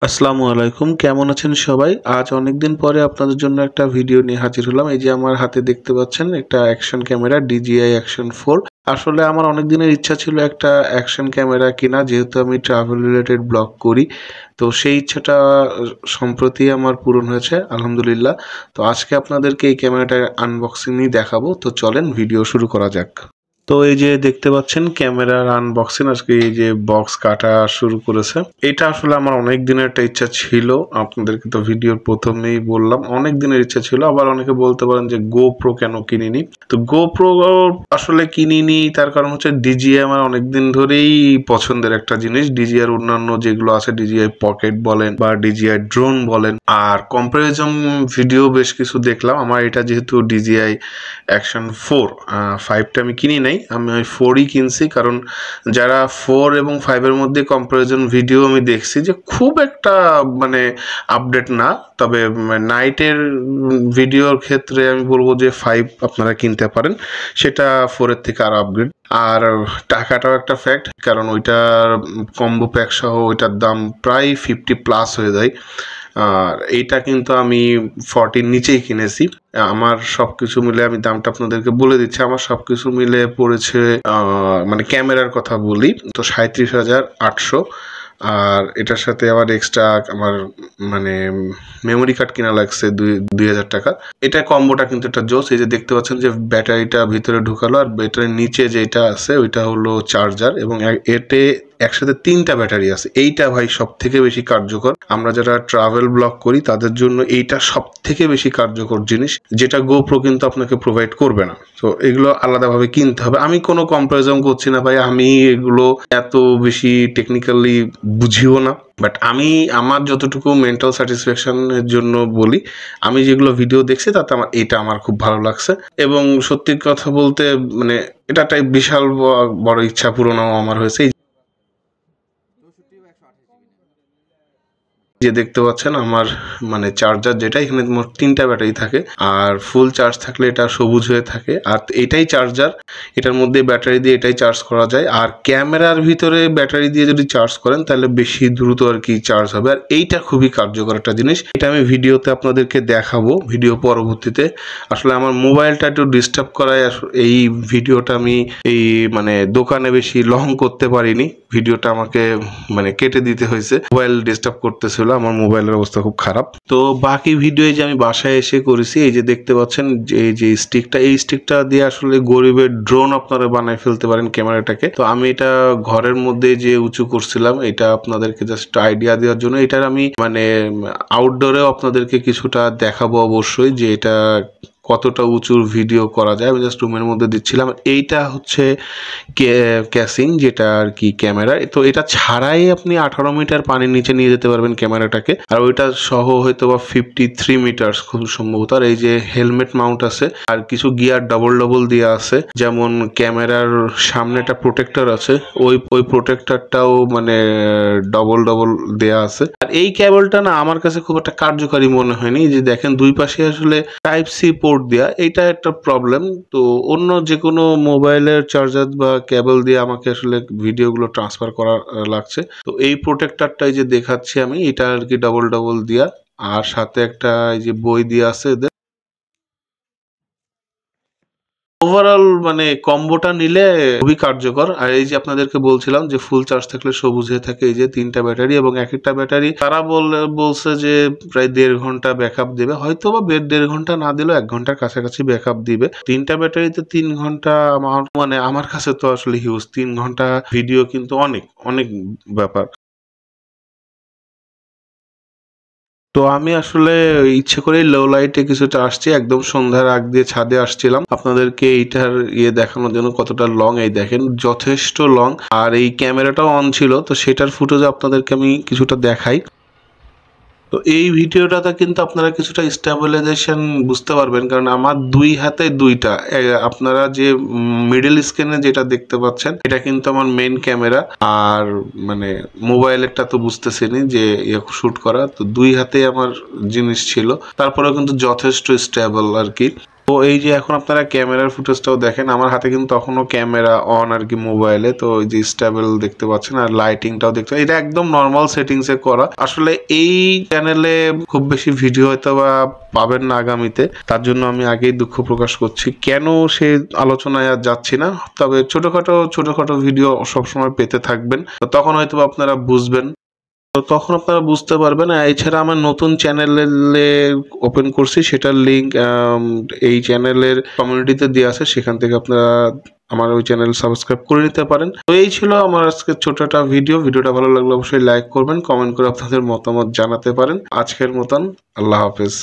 আসসালামু আলাইকুম, কেমন আছেন সবাই? আজ অনেকদিন পরে আপনাদের জন্য একটা ভিডিও নিয়ে হাজির হলাম। এই যে আমার হাতে দেখতে পাচ্ছেন একটা অ্যাকশন ক্যামেরা DJI অ্যাকশন 4। আসলে আমার অনেক দিনের ইচ্ছা ছিল একটা অ্যাকশন ক্যামেরা কিনা, যেহেতু আমি ট্রাভেল রিলেটেড ব্লগ করি। তো সেই ইচ্ছাটা সম্প্রতি আমার পূরণ হয়েছে, আলহামদুলিল্লাহ। তো আজকে আপনাদেরকে এই ক্যামেরাটার আনবক্সিংই দেখাবো। তো চলেন ভিডিও শুরু করা যাক। তো এই যে দেখতে পাচ্ছেন ক্যামেরার আনবক্সিং, আজকে এই যে বক্স কাটা শুরু করেছে। এটা আসলে আমার অনেক দিনের একটা ইচ্ছা ছিল, আপনাদেরকে তো ভিডিওর প্রথমেই বললাম অনেক দিনের ইচ্ছা ছিল। আবার অনেকে বলতে পারেন যে গোপ্রো কেন কিনিনি। তো গোপ্রো আসলে কিনিনি তার কারণ হচ্ছে DJI আমার অনেকদিন ধরেই পছন্দের একটা জিনিস। DJI এর অন্যান্য যেগুলো আছে, DJI পকেট বলেন বা DJI ড্রোন বলেন, আর কম্পারিজন ভিডিও বেশ কিছু দেখলাম। আমার এটা যেহেতু DJI অ্যাকশন 4, 5টা আমি কিনি নাই, আমি ওই 4ই কিনছি। কারণ যারা 4 এবং 5-এর মধ্যে কম্পারিজন ভিডিও আমি দেখছি যে খুব একটা মানে আপডেট না। তবে নাইটের ভিডিওর ক্ষেত্রে আমি বলবো যে 5 আপনারা কিনতে পারেন, সেটা 4-এর থেকে আরো আপগ্রেড। আর টাকাটাও একটা ফ্যাক্ট, কারণ ওইটার কম্বো প্যাক সহ ওইটার দাম প্রায় 50+ হয়ে যায়। আর এইটা কিন্তু আমি 40-র নিচেই কিনেছি। আমার সবকিছু মিলে, আমি দামটা আপনাদেরকে বলে দিচ্ছি, আমার সবকিছু মিলে পড়েছে, মানে ক্যামেরার কথা বলি তো 37,800। আর এটার সাথে আবার এক্সট্রা আমার মানে মেমোরি কার্ড কিনা লাগছে 2,000 টাকা। এটা কম্বোটা কিন্তু একটা জোস। এই যে দেখতে পাচ্ছেন যে ব্যাটারিটা ভিতরে ঢুকালো, আর ব্যাটারির নিচে যেটা আছে ওইটা হলো চার্জার, এবং এতে একসাথে 3টা ব্যাটারি আছে। এইটা ভাই সব থেকে বেশি কার্যকর। আমরা যারা ট্রাভেল ব্লগ করি তাদের জন্য এইটা সব থেকে বেশি কার্যকর জিনিস, যেটা গোপ্রো কিন্তু আপনাকে প্রোভাইড করবে না। তো এগুলো আলাদাভাবে কিনতে হবে। আমি কোনো কম্পারিজন করছি না ভাই, আমি এগুলো এত বেশি টেকনিক্যালি বুঝিও না। বাট আমি আমার যতটুকু মেন্টাল স্যাটিসফ্যাকশনের জন্য বলি, আমি যেগুলো ভিডিও দেখছি তাতে আমার খুব ভালো লাগছে। এবং সত্যি কথা বলতে মানে এটা একটা বিশাল বড় ইচ্ছা পূরণও আমার হয়েছে। যে দেখতে পাচ্ছেন আমার মানে চার্জার, যেটা এখানে মোট 3টা ব্যাটারি থাকে, আর ফুল চার্জ থাকলে এটা সবুজ হয়ে থাকে। আর এটাই চার্জার, এটার মধ্যে ব্যাটারি দিয়ে এটাই চার্জ করা যায়। আর ক্যামেরার ভিতরে ব্যাটারি দিয়ে যদি চার্জ করেন তাহলে বেশি দ্রুত আর কি চার্জ হবে। আর এইটা খুবই কার্যকর একটা জিনিস। এটা আমি ভিডিওতে আপনাদেরকে দেখাবো ভিডিও পরবর্তীতে। আসলে আমার মোবাইলটা একটু ডিস্টার্ব করায় এই ভিডিওটা আমি এই মানে দোকানে বেশি লং করতে পারিনি। ভিডিওটা আমাকে মানে কেটে দিতে হয়েছে, মোবাইল ডিস্টার্ব করতেছিল, আমার মোবাইলের অবস্থা খুব খারাপ। তো বাকি ভিডিও যে আমি বাসায় এসে করেছি, এই যে দেখতে পাচ্ছেন এই যে স্টিকটা, এই স্টিকটা দিয়ে আসলে গরিবের ড্রোন আপনারা বানায় ফেলতে পারেন ক্যামেরাটাকে। তো আমি এটা ঘরের মধ্যে যে উঁচু করছিলাম, এটা আপনাদেরকে জাস্ট আইডিয়া দেওয়ার জন্য। এটার আমি মানে আউটডোরেও আপনাদেরকে কিছুটা দেখাবো অবশ্যই, যে এটা কতটা উঁচুর ভিডিও করা যায়। আমি জাস্ট রুমের মধ্যে দিচ্ছিলাম। এইটা হচ্ছে ক্যাসিং, যেটা আর কি ক্যামেরা। তো এটা ছাড়াই আপনি 18 মিটার পানির নিচে নিয়ে যেতে পারবেন ক্যামেরাটাকে। আর ওইটা সহ হয়তো বা 53 মিটার খুব সম্ভবত। আর এই যে হেলমেট মাউন্ট আছে, আর কিছু গিয়ার ডবল ডবল দেওয়া আছে। যেমন ক্যামেরার সামনে একটা প্রোটেক্টর আছে, ওই প্রোটেক্টরটাও মানে ডবল ডবল দেয়া আছে। আর এই কেবলটা না আমার কাছে খুব একটা কার্যকারী মনে হয়নি। যে দেখেন দুই পাশে আসলে টাইপ-সি পোর্ট দেয়া, এটা একটা প্রবলেম। তো অন্য যে কোনো মোবাইলের চার্জার বা কেবল দিয়ে আমাকে আসলে ভিডিওগুলো ট্রান্সফার করা লাগছে। তো এই প্রোটেক্টরটাই যে দেখাচ্ছি আমি, এটা আর কি ডবল ডবল দিয়া, আর সাথে একটা এই যে বই দিয়ে আছে। ওভারঅল মানে কম্বোটা নিলে খুবই কার্যকর। আর এই যে আপনাদেরকে বলছিলাম যে ফুল চার্জ থাকলে সবুজ হয়ে থাকে, এই যে 3টা ব্যাটারি, এবং এক একটা ব্যাটারি তারা বলছে যে প্রায় 1.5 ঘন্টা ব্যাকআপ দেবে। হয়তো বা 1.5 ঘন্টা না দিলেও 1 ঘন্টার কাছাকাছি ব্যাকআপ দিবে। 3টা ব্যাটারিতে 3 ঘন্টা আমার কাছে তো আসলে হিউজ। 3 ঘন্টা ভিডিও কিন্তু অনেক অনেক ব্যাপার। তো আমি আসলে ইচ্ছে করেই লো লাইটে কিছুটা আসছি, একদম সন্ধ্যার আগ দিয়ে ছাদে আসছিলাম আপনাদেরকে এইটার দেখানোর জন্য কতটা লং। এই দেখেন যথেষ্ট লং। আর এই ক্যামেরাটাও অন ছিল, তো সেটার ফুটেজ আপনাদেরকে আমি কিছুটা দেখাই। তো এই ভিডিওটাতে কিন্তু আপনারা কিছুটা স্টেবিলাইজেশন বুঝতে পারবেন, কারণ আমার 2 হাতে 2টা। আপনারা যে মিডল স্ক্রিনে যেটা দেখতে পাচ্ছেন, এটা কিন্তু আমার মেইন ক্যামেরা। আর মানে মোবাইলেরটা তো বুঝতেছেনই যে শুট করা। তো 2 হাতে আমার জিনিস ছিল, তারপরেও কিন্তু যথেষ্ট স্টেবল আর কি। তো এই যে এখন আপনারা ক্যামেরার ফুটেজটাও দেখেন, আমার হাতে কিন্তু তখনও ক্যামেরা অন আর কি মোবাইলে। তো ওই যে স্টেবল দেখতে পাচ্ছেন আর লাইটিংটাও দেখতে, এটা একদম নর্মাল সেটিংসে করা। আসলে এই চ্যানেলে খুব বেশি ভিডিও হয়তো বা পাবেন না আগামীতে, তার জন্য আমি আগেই দুঃখ প্রকাশ করছি। কেন সে আলোচনায় আর যাচ্ছি না, তবে ছোটখাটো ভিডিও সবসময় পেতে থাকবেন, তখন হয়তো আপনারা বুঝবেন, তো তখন আপনারা বুঝতে পারবেন। এছাড়া আমার নতুন চ্যানেলে ওপেন করছি, সেটার লিঙ্ক এই চ্যানেলের কমিউনিটিতে দেওয়া আছে, সেখান থেকে আপনারা আমার ওই চ্যানেল সাবস্ক্রাইব করে নিতে পারেন। তো এই ছিল আমার আজকে ছোট একটা ভিডিওটা ভালো লাগলে অবশ্যই লাইক করবেন, কমেন্ট করে আপনাদের মতামত জানাতে পারেন। আজকের মতন আল্লাহ হাফেজ।